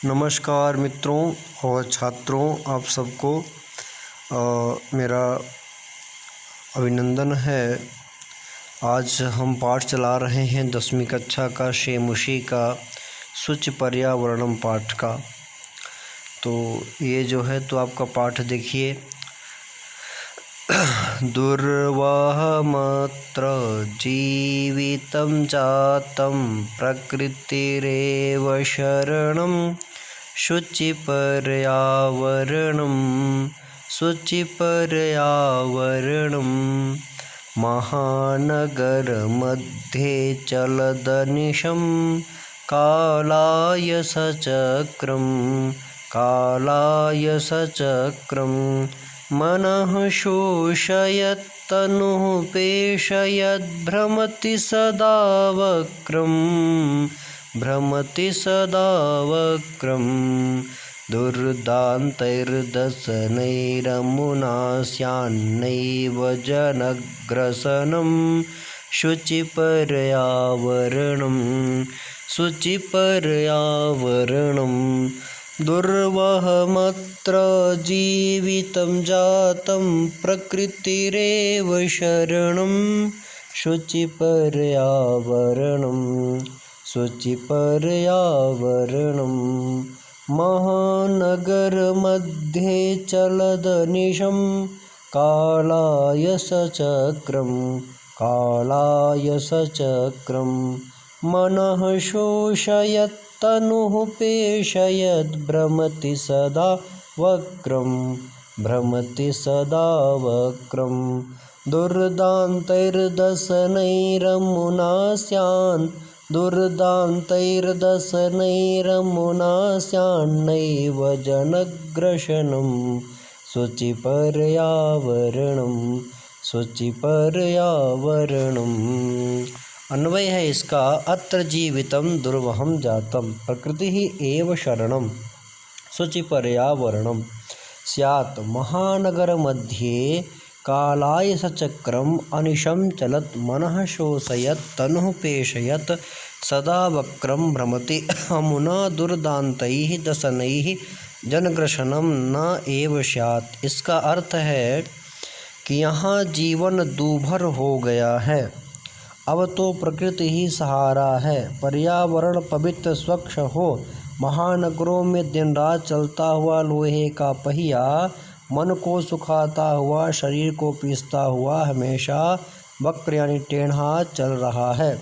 नमस्कार मित्रों और छात्रों, आप सबको मेरा अभिनंदन है। आज हम पाठ चला रहे हैं 10वीं कक्षा का शेमुशी का शुचि पर्यावरणम पाठ का। तो ये जो है तो आपका पाठ देखिए। दुर्वाहमत्र जीवितं जातं प्रकृतिरेव शरणं शुचिपर्यावरणं महानगरमध्ये चलदनिशं कालाय सचक्रं मनः शोषयत्तनुः पेशयद्भ्रमति सदा वक्रं दुर्दान्तैर्दशनैरमुना स्यान्नैव जनग्रसनं शुचिपर्यावरणं दुर्वहमत्र जीवितं जातं प्रकृतिरेव शरणं शुचिपर्यावरणं महानगरमध्ये चलदनिशं कालाय सचक्रं मनः शोषयत्तनुः पेशयद्भ्रमति सदा वक्रं दुर्दान्तैर्दशनैरमुना स्यान्नैव जनग्रसनं शुचिपर्यावरणम्। अन्वय है इसका। अत्र जीवितं दुर्वहं जातं प्रकृति एव शरणं शुचिपर्यावरणं स्यात् महानगरमध्ये कालाय सचक्रम् अनिशं चलत् मनः शोषयत् तनुः पेशयत् सदा वक्रं भ्रमति अमुना दुर्दान्तैः दशनैः जनग्रसनं न एव स्यात्। इसका अर्थ है कि यहाँ जीवन दूभर हो गया है, अब तो प्रकृति ही सहारा है। पर्यावरण पवित्र स्वच्छ हो, महानगरों में दिन रात चलता हुआ लोहे का पहिया मन को सुखाता हुआ, शरीर को पीसता हुआ हमेशा वक्र यानी टेढ़ा चल रहा है।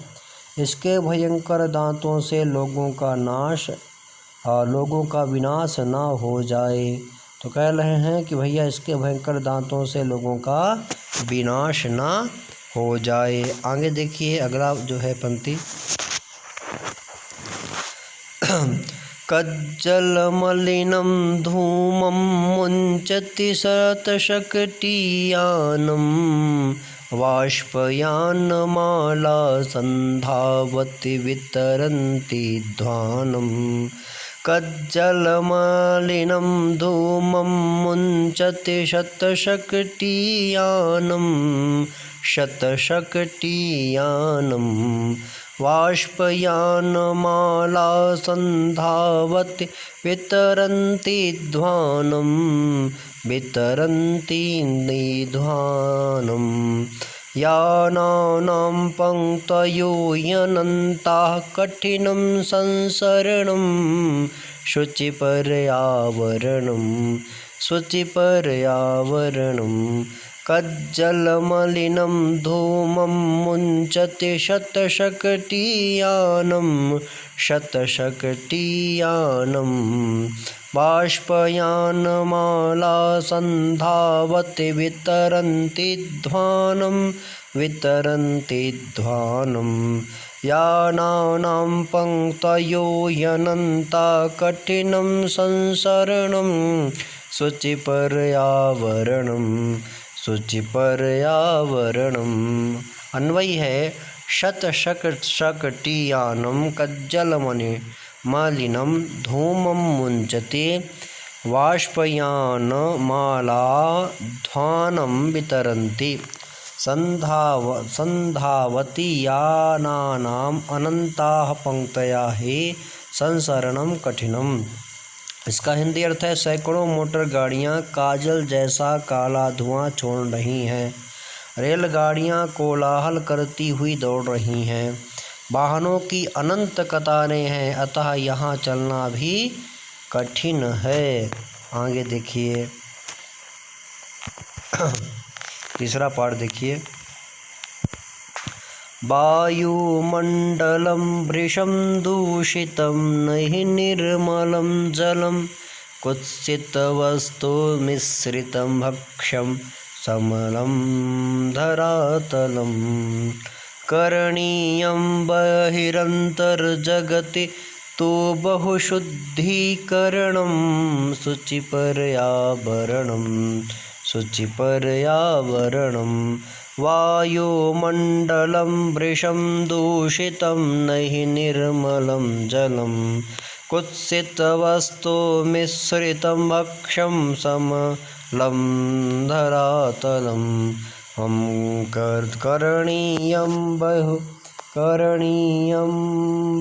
इसके भयंकर दांतों से लोगों का विनाश ना हो जाए। तो कह रहे हैं कि भैया इसके भयंकर दांतों से लोगों का विनाश ना हो जाए। आगे देखिए अगला जो है पंक्ति। कज्जलमलिनं धूमं मुञ्चति शतशकटीयानं बाष्पयानमाला सन्धावति वितरन्ति ध्वानं कज्जलमलिनं धूमं मुञ्चति शतशकटीयानं बाष्पयानमाला सन्धावति वितरन्ति ध्वानं यानानां पङ्क्तयो यनन्ताः कठिनं संसरणं शुचिपर्यावरणं कज्जलमलिनं धूमं मुञ्चति शतशकटीयानं बाष्पयानमाला सन्धावति वितरन्ति ध्वानं यानानां पङ्क्तयो यनन्ता कठिनं संसरणं शुचिपर्यावरणम्। अन्वय है शतशकटीयानं कज्जलमलिनं धूमं मुञ्चति बाष्पयानमाला ध्वानं वितरन्ति संधावति यानानाम् अनन्ताः पङ्क्तयः संसरणं कठिनम्। इसका हिंदी अर्थ है सैकड़ों मोटर गाड़ियाँ काजल जैसा काला धुआं छोड़ रही हैं। रेलगाड़ियाँ कोलाहल करती हुई दौड़ रही हैं। वाहनों की अनंत कतारें हैं, अतः यहाँ चलना भी कठिन है। आगे देखिए तीसरा पाठ देखिए। वायुमण्डलं वृषं दूषितं नहि निर्मलं जलं कुत्सित वस्तु मिश्रितं भक्ष्यं समलं धरातलं करणीयं बहिरन्तर्जगति तो बहुशुद्धीकरणं शुचिपर्यावरणं वायुमण्डलं वृषं दूषितं नहि निर्मलं जलं कुत्सित वस्तु मिश्रितं भक्ष्यं समलं धरातलं हम करणीयं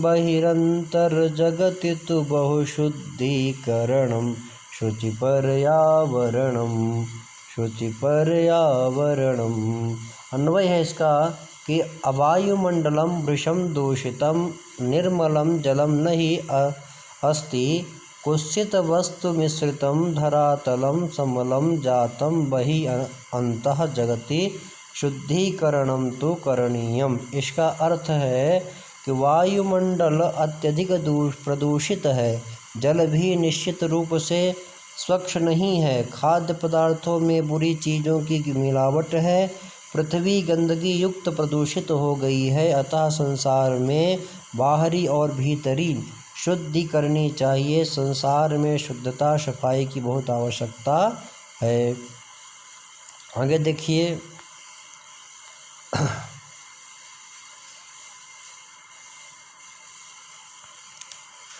बहिरन्तर्जगति तु बहुशुद्धीकरणं शुचिपर्यावरणम्। अन्वय है इसका कि अवायुमंडलम वृषम दूषितम निर्मलम जलम नहीं अस्ति कुत्सित वस्तु मिश्रितम धरातलम समलम जातम बहि अंतः जगति शुद्धीकरणम तो करणीयम। इसका अर्थ है कि वायुमंडल अत्यधिक प्रदूषित है, जल भी निश्चित रूप से स्वच्छ नहीं है, खाद्य पदार्थों में बुरी चीज़ों की मिलावट है, पृथ्वी गंदगी युक्त प्रदूषित हो गई है, अतः संसार में बाहरी और भीतरी शुद्धि करनी चाहिए। संसार में शुद्धता सफाई की बहुत आवश्यकता है। आगे देखिए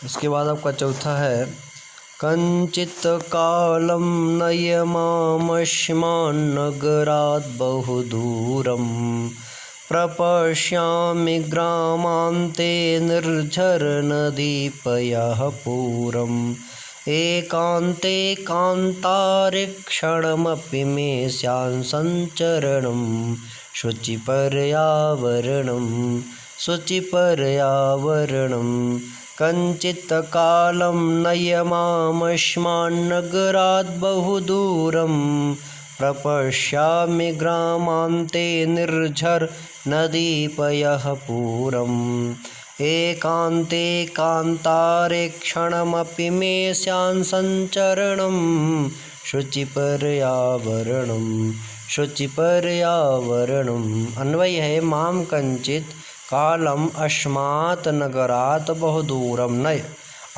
इसके बाद आपका चौथा है कंचित कालं नयमामश्मान्नगरात् बहुदूरं प्रपश्यामि ग्रामान्ते निर्झरनदीपयः पूरम् एकान्ते कान्तारे क्षणमपि मे स्यान् सञ्चरणं शुचिपर्यावरणं कंचित कालं नयमामश्मान्नगरात् बहुदूरं प्रपश्यामि ग्रामान्ते निर्झरनदीपयः पूरम् एकान्ते कान्तारे क्षणमपि मे स्यान् सञ्चरणं शुचिपर्यावरणम्। अन्वय है माम कंचित कालम अस्मात् नगरात् बहुदूरं नय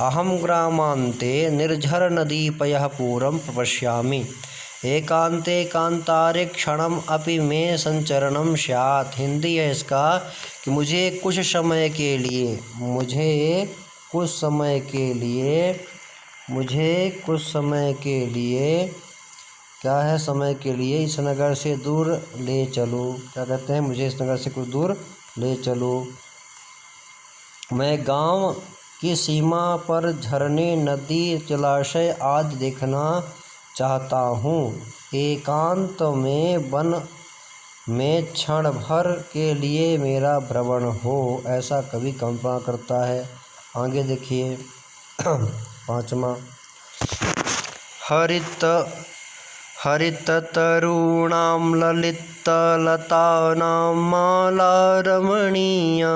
अहम ग्रामान्ते निर्झरनदीपयः पूरं प्रपश्यामि एकान्ते कान्तारे क्षणम अपि मे संचरणम स्यात्। हिंदी है इसका कि मुझे कुछ समय के लिए क्या है समय के लिए इस नगर से दूर ले चलो। क्या कहते हैं, मुझे इस नगर से कुछ दूर ले चलो। मैं गांव की सीमा पर झरने, नदी, जलाशय आदि देखना चाहता हूँ। एकांत में वन में क्षण भर के लिए मेरा भ्रमण हो, ऐसा कवि कल्पना करता है। आगे देखिए पाँचवा हरिततरूणां ललितलतानां माला रमणीया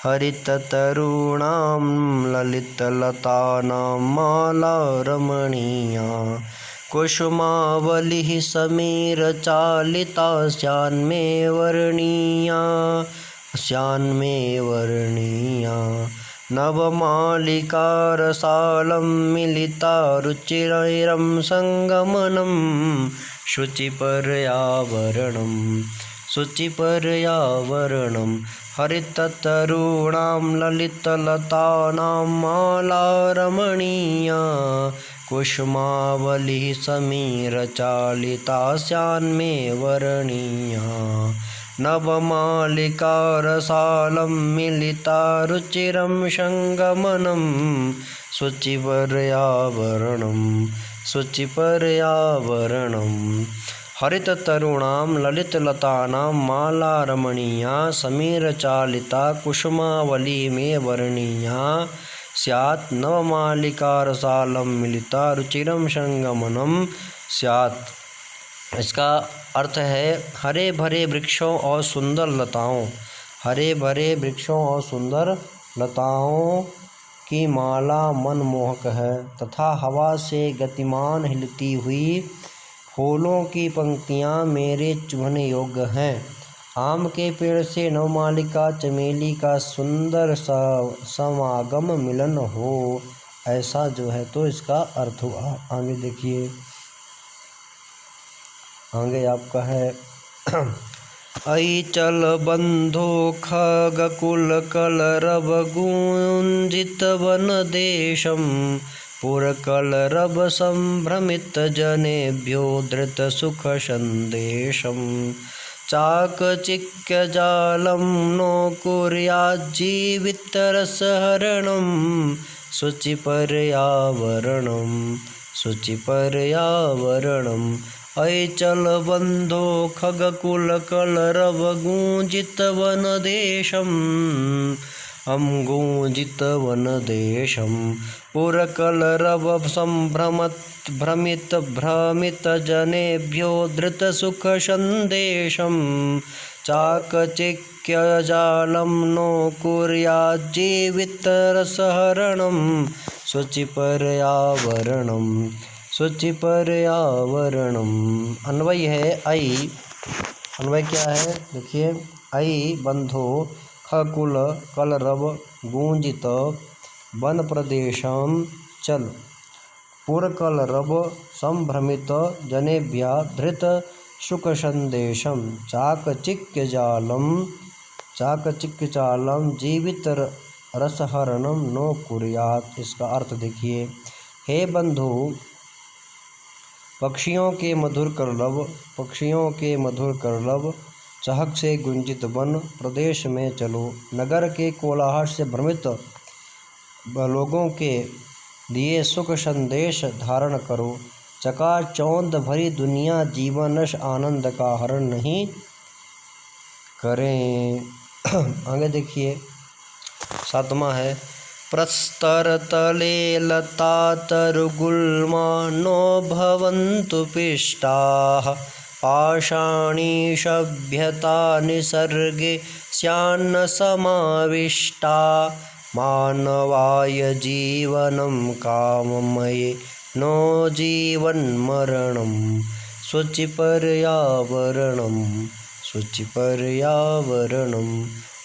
हरिततरूणां ललितलतानां माला रमणीया कुसुमावलिः समीरचालिता स्यान्मे वर्णीया नवमालिकारसालं मिलिता रुचिरं संगमनं शुचिपर्यावरणं हरिततरूणां ललितलतानां माला रमणीया कुसुमावलिः समीरचालिता स्यान्मे वर्णीया नवमालिकारसालं मिलिता रुचिरं संगमनं शुचिपर्यावरणं शुचिपर्यावरणं हरिततरुणां ललितलतानां माला रमणीया समीरचालिता कुसुमावली में वर्णीया स्यात् नवमालिकारसालं मिलिता रुचिरं संगमनं स्यात्। इसका अर्थ है हरे भरे वृक्षों और सुंदर लताओं, हरे भरे वृक्षों और सुंदर लताओं की माला मनमोहक है तथा हवा से गतिमान हिलती हुई फूलों की पंक्तियाँ मेरे चुभने योग्य हैं। आम के पेड़ से नवमालिका चमेली का सुंदर समागम मिलन हो, ऐसा जो है तो इसका अर्थ हुआ। आगे देखिए, आगे आपका है अइचल बंधो खगकुल कलरव गुंजित वन देशम पुरकलरव संभ्रमित जनेभ्यो धृत सुख संदेशम चाकचिक्य जालं नो कुर्याज्जीवितरसहरणं शुचिपर्यावरणं शुचिपर्यावरणम् अइचल बंधो खगकुल कलरव गूंजित वन देशम गूंजित वन देशम पुरकलरव भ्रमित जनेभ्यो धृत सुख संदेशम चाकचिक्यजालं नो कुर्याज्जीवितरसहरणं शुचिपर्यावरणं शुचिपर्यावरणम्। अन्वय है ऐ, अन्वय क्या है देखिए, ऐ बंधो खकुल कलरव गूंजित वन प्रदेशम चल पुरकलरव संभ्रमित जनेभ्य धृत सुख संदेशम चाकचिक्यजालं जीवित रसहरणम नो कुर्यात्। इसका अर्थ देखिए, हे बंधु पक्षियों के मधुर करलव चहक से गुंजित वन प्रदेश में चलो, नगर के कोलाहल से भ्रमित लोगों के लिए सुख संदेश धारण करो। चकाचौंध भरी दुनिया जीवनश आनंद का हरण नहीं करें। आगे देखिए, सातवां है प्रस्तरतले लतातरुगुल्मा नो भवन्तु पिष्टाः पाषाणी सभ्यता निसर्गे स्यान्न समाविष्टा मानवाय जीवनं काममये नो जीवन्मरणं शुचिपर्यावरणं शुचिपर्यावरणं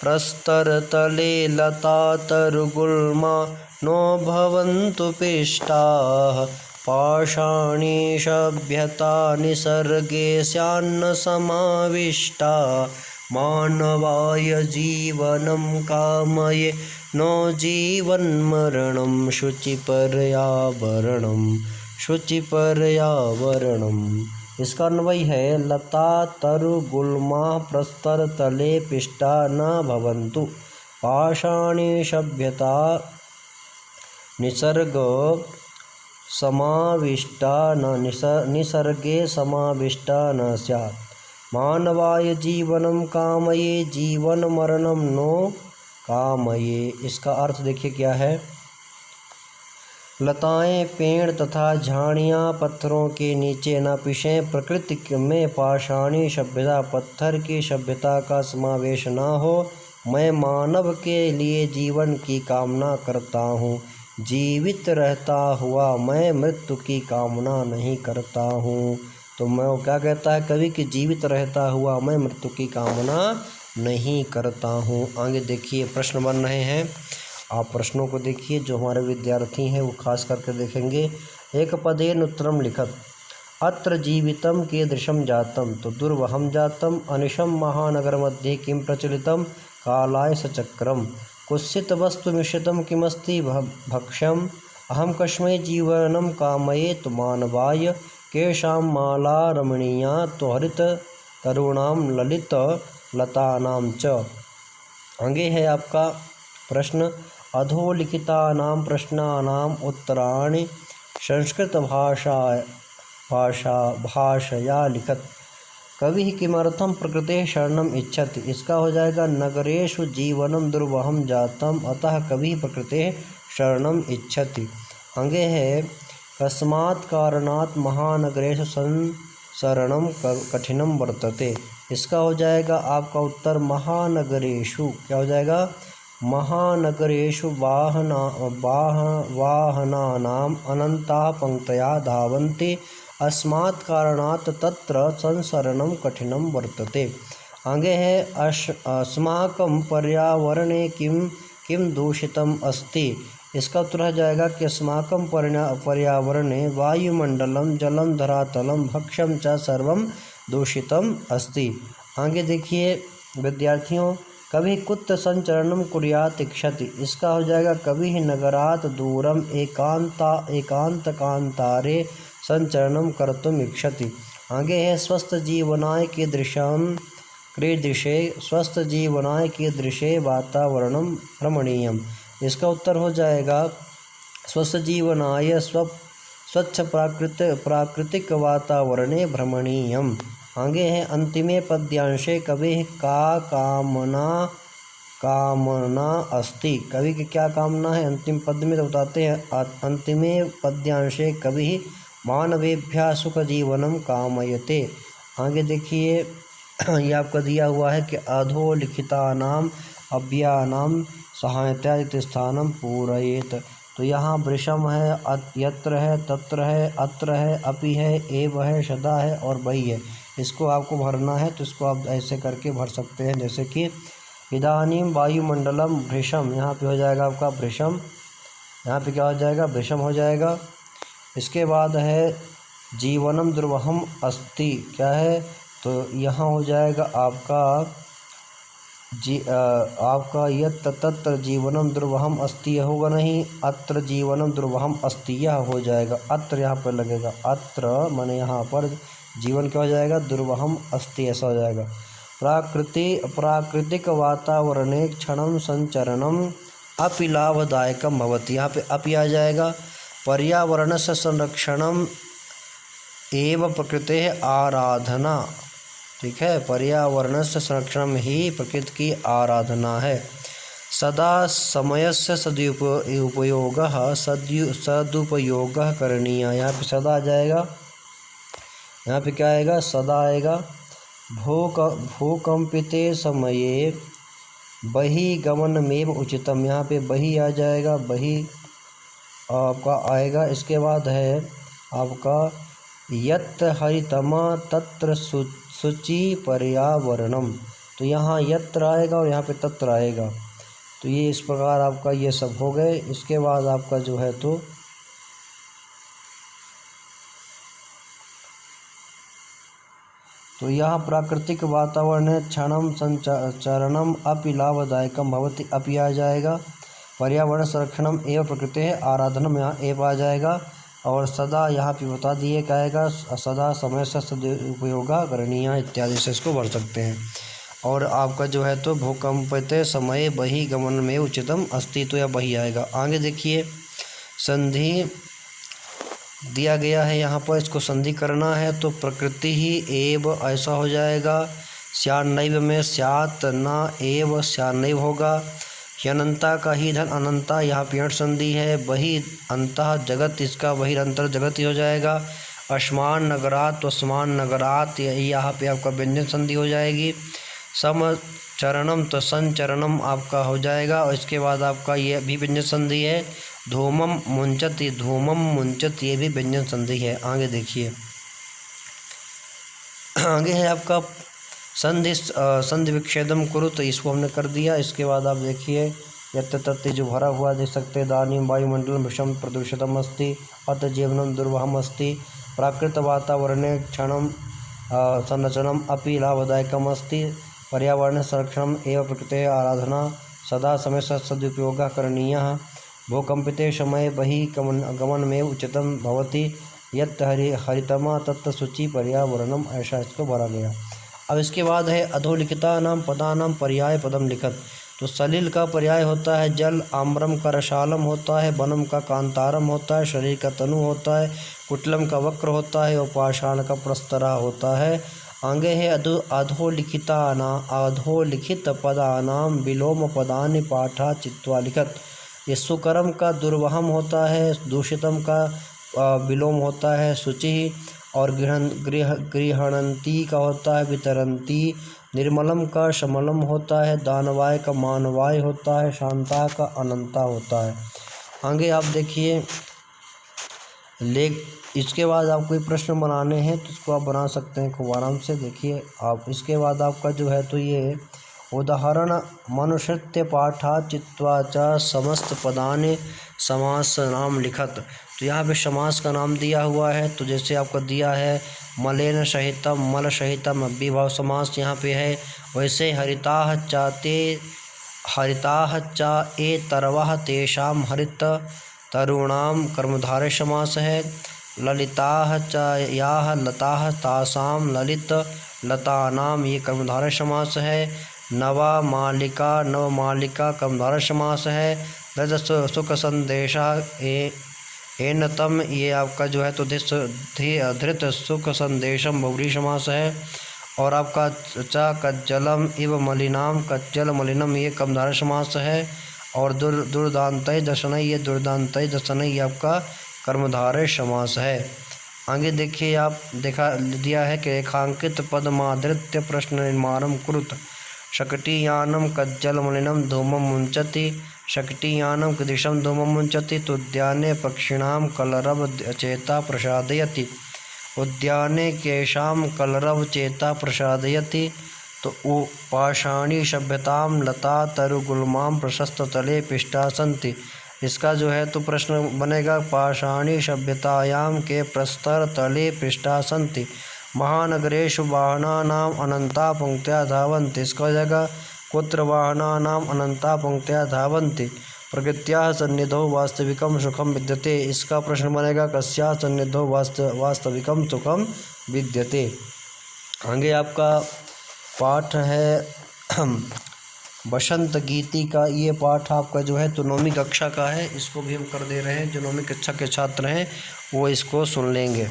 प्रस्तरतले लतातरुगुल्मा नो भवन्तु पिष्टाः पाषाणी सभ्यता निसर्गे स्यान्न समाविष्टा मानवाय जीवनं कामये नो जीवन्मरणं शुचिपर्यावरणं शुचिपर्यावरणम्। इसका अन्वय है लता तरु गुल्मा प्रस्तर तले पिष्टा न भवन्तु पाषाणी सभ्यता निसर्ग समाविष्टा न निसर्गे समाविष्टा न स्यात् मानवाय जीवनं कामये जीवन मरणं नो कामये। इसका अर्थ देखिए क्या है, लताएं पेड़ तथा झाड़ियाँ पत्थरों के नीचे न पिसें, प्रकृति में पाषाणी सभ्यता पत्थर की सभ्यता का समावेश न हो। मैं मानव के लिए जीवन की कामना करता हूँ, जीवित रहता हुआ मैं मृत्यु की कामना नहीं करता हूँ। तो मैं क्या कहता है कवि कि जीवित रहता हुआ मैं मृत्यु की कामना नहीं करता हूँ। आगे देखिए प्रश्न बन रहे हैं, आप प्रश्नों को देखिए, जो हमारे विद्यार्थी हैं वो खास करके देखेंगे। एक पदेन उत्तरम लिखत अत्र जीवितम कीदृशं जातम तो दुर्वहं जातम अनिशम महानगर मध्ये किं प्रचलितम कालाय सचक्रम कुत्सित वस्तु मिश्रितम किमस्ति भक्ष्यम अहम कस्मै जीवनम कामयेत मानवाय केशां माला रमणीया तो हरित तरुणाम ललित लतानाम च। आगे है आपका प्रश्न अधोलिखितानां प्रश्नानाम् उत्तराणि भाषया लिखत। कवि किमर्थं प्रकृतेः शरणम् इच्छति। इसका हो जाएगा नगरेषु जीवनं दुर्वहं जातम् अतः कविः प्रकृतेः शरणम् इच्छति। आगे है कस्मात् कारणात् महानगरेषु संसरणं कठिनं वर्तते। इसका हो जाएगा आपका उत्तर महानगरेषु, क्या हो जाएगा, महानगरेषु वाहनानाम् अनन्ताः पंक्तयः धावन्ति अस्मात् कारणात् तत्र संसरणं कठिनं वर्तते। आगे है अस्माकं पर्यावरणे किम दूषितम् अस्ति। इसका उत्तर हो जाएगा कि अस्माकं पर्यावरणे वायुमंडलम जलम धरातलम भक्ष्यम च सर्वं दूषितम अस्ति। आगे देखिए विद्यार्थियों, कभी कुत्र संचरणम कुर्यात् इच्छति। इसका हो जाएगा कभी नगरात् दूरम एकांतकांतारे संचरणम कर्तुम इच्छति। आगे है स्वस्थ जीवनाय कीदृशे स्वस्थ जीवनाय कीदृशे वातावरणम रमणीयम। इसका उत्तर हो जाएगा स्वस्थ जीवनाय स्वच्छ प्राकृतिक वातावरणे भ्रमणीयम। आगे है अंतिमे पद्यांशे कविः का कामना अस्ति। कवि की क्या कामना है अंतिम पद में तो बताते हैं। अंतिमे पद्यांशे कविः मानवेभ्यः सुख जीवनम कामयते। आगे देखिए ये आपका दिया हुआ है कि अधोलिखितानाम अव्ययानाम सहायता स्थानम पूरयेत। तो यहाँ वृषम है, यत्र है, तत्र है, अत्र है, अपि है, एव है, सदा है और वही है। इसको आपको भरना है तो इसको आप ऐसे करके भर सकते हैं, जैसे कि इदानीम वायुमंडलम वृषम, यहाँ पे हो जाएगा आपका वृषम, यहाँ पे क्या हो जाएगा, वृषम हो जाएगा। इसके बाद है जीवनम दुर्वहम अस्ति, क्या है, तो यहाँ हो जाएगा आपका यत्र तत्र जीवनम दुर्वहम अस्ति, यह होगा नहीं, अत्र जीवनम दुर्वहम अस्ति यह हो जाएगा। अत्र यहाँ पर लगेगा, अत्र माने यहाँ पर जीवन क्या हो जाएगा, दुर्वहम अस्ति ऐसा हो जाएगा। प्राकृतिक वातावरणे क्षणम संचरणम अपि लाभदायकम भवति। यहाँ पे अपि आ जाएगा। पर्यावरण से संरक्षणम एवं प्रकृतेः आराधना, ठीक है, पर्यावरण से संरक्षण ही प्रकृति की आराधना है। सदा समयस्य सदुपयोग करणीय। यहाँ पे सदा आ जाएगा, यहाँ पे क्या आएगा, सदा आएगा। भूकंपिते समये बहिगमनमेव उचितम। यहाँ पे बहि आ जाएगा, बहि आपका आएगा। इसके बाद है आपका यत्र हरितमा तत्र शुचि पर्यावरणम। तो यहाँ यत्र आएगा और यहाँ पे तत्र आएगा। तो ये इस प्रकार आपका ये सब हो गए। इसके बाद आपका जो है तो यहाँ प्राकृतिक वातावरण क्षणम संचरणम अपि लाभदायकम भवति, अपि आ जाएगा। पर्यावरण संरक्षणम एवं प्रकृति आराधनम, यहाँ एव आ जाएगा। और सदा यहाँ पे बता दिए क्या आएगा, सदा समय से सदुपयोग करणीय इत्यादि से इसको भर सकते हैं। और आपका जो है तो भूकंपते समय बहि गमन में उचितम अस्तित्व या बही आएगा। आगे देखिए संधि दिया गया है, यहाँ पर इसको संधि करना है तो प्रकृति ही एव ऐसा हो जाएगा। स्यान्नैव में स्यात् न एव स्यान्नैव होगा। ह्यनंता का ही धन अनंता, यहाँ पे संधि है। बहि अंतः जगत, इसका बहिरंतर जगत ही हो जाएगा। अस्मान नगरात तो स्मान नगरात, यहाँ पे आपका व्यंजन संधि हो जाएगी। समचरणम तो संचरणम आपका हो जाएगा। और इसके बाद आपका ये भी व्यंजन संधि है। धूमम मुंचत, ये धूमम मुंचत ये भी व्यंजन संधि है। आगे देखिए आगे है आपका संधि विच्छेदम कुरु, तो इसको हमने कर दिया। इसके बाद आप देखिए यत्र तत्र जो भरा हुआ देख सकते हैं। दानीम वायुमंडलम विषम प्रदूषितम अस्ति अत जीवनम दुर्वहम अस्ति प्राकृत वातावरणे क्षणम संरचनम अपि लाभदायकम अस्ति पर्यावरण संरक्षणम एवं प्रकृते आराधना सदा समय सदुपयोग करणीय भूकंपिते समय बहि गमन में उचितम भवति यत् हरितमा तत्व शुचि पर्यावरणम, ऐसा इसको भरा गया। अब इसके बाद है अधोलिखिता नाम पदानाम पर्याय पदम लिखत। तो सलिल का पर्याय होता है जल, आम्रम का रसालम होता है, वनम का कांतारम होता है, शरीर का तनु होता है, कुटलम का वक्र होता है और पाषाण का प्रस्तरा होता है। आगे है अधोलिखित पदानाम विलोम पदानि पाठा चित्वा लिखत। ये सुकरम का दुर्वहम होता है, दूषितम का विलोम होता है शुचि, और गृहणंती का होता है वितरंती, निर्मलम का शमलम होता है, दानवाय का मानवाय होता है, शांता का अनंता होता है। आगे आप देखिए इसके बाद आप कोई प्रश्न बनाने हैं तो इसको आप बना सकते हैं खूब आराम से। देखिए आप इसके बाद आपका जो है तो ये उदाहरण मनुष्यत्य पाठा चित्वा च समस्त पदाने समास नाम लिखत। तो यहाँ पे समास का नाम दिया हुआ है, तो जैसे आपको दिया है मलेन सहितम, मल सहितम अव्ययभाव समास यहाँ पे है। वैसे हरिताः च ए तरवः तेषाम हरित तरुणाम कर्मधारय समास है। ललिताः च याः लताः तासाम ललित लतानाम ये कर्मधारय समास है। नवमालिका कर्मधारय समास है। सुख संदेशा एनतम ये आपका जो है तो धृत सुख संदेशम बहुव्रीहि समास है। और आपका च कज्जलम इव मलिनाम कज्जल मलिनम ये कर्मधारय समास है। और दुर्दान्तय दशनय ये दुर्दान्तय दशनय ये आपका कर्मधारय समास है। आगे देखिए आप दिया है कि रेखांकित पदमादृत्य प्रश्न निर्माणम कुरुत। शकटीयानम कज्जल मलिनम धूमम मुंचति, शकटीयानम कृदिशम धूमम मुंचति, तुद्याने पक्षिणाम कलरव चेता प्रसादयति, उद्याने केशाम कलरव चेता प्रसादयति। तो पाषाणी सभ्यताम लता तरुगुल्माम प्रशस्त तले पिष्टा संति। इसका जो है तो प्रश्न बनेगा पाषाणी सभ्यतायाम के प्रस्तर तले पृष्ठा संति, महानगरेषु वाहनानाम अनंता पंक्त्या धावन्ति। इसका हो जाएगा कुत्र वाहनानाम अनंता पंक्त्या धावन्ति, प्रकृत्याः सन्निधौ वास्तविकम सुखम विद्यते। इसका प्रश्न बनेगा कस्याः सन्निधौ वास्तविकम सुखम विद्यते। आगे आपका पाठ है बसंत गीति का। ये पाठ आपका जो है तो 9वीं कक्षा का है, इसको भी हम कर दे रहे हैं। जो 9वीं कक्षा के छात्र हैं वो इसको सुन लेंगे।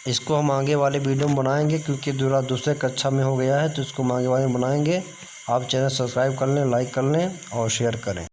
इसको हम आगे वाले वीडियो में बनाएंगे क्योंकि दूसरे कक्षा में हो गया है, तो इसको हम आगे वाले में बनाएंगे। आप चैनल सब्सक्राइब कर लें, लाइक कर लें और शेयर करें।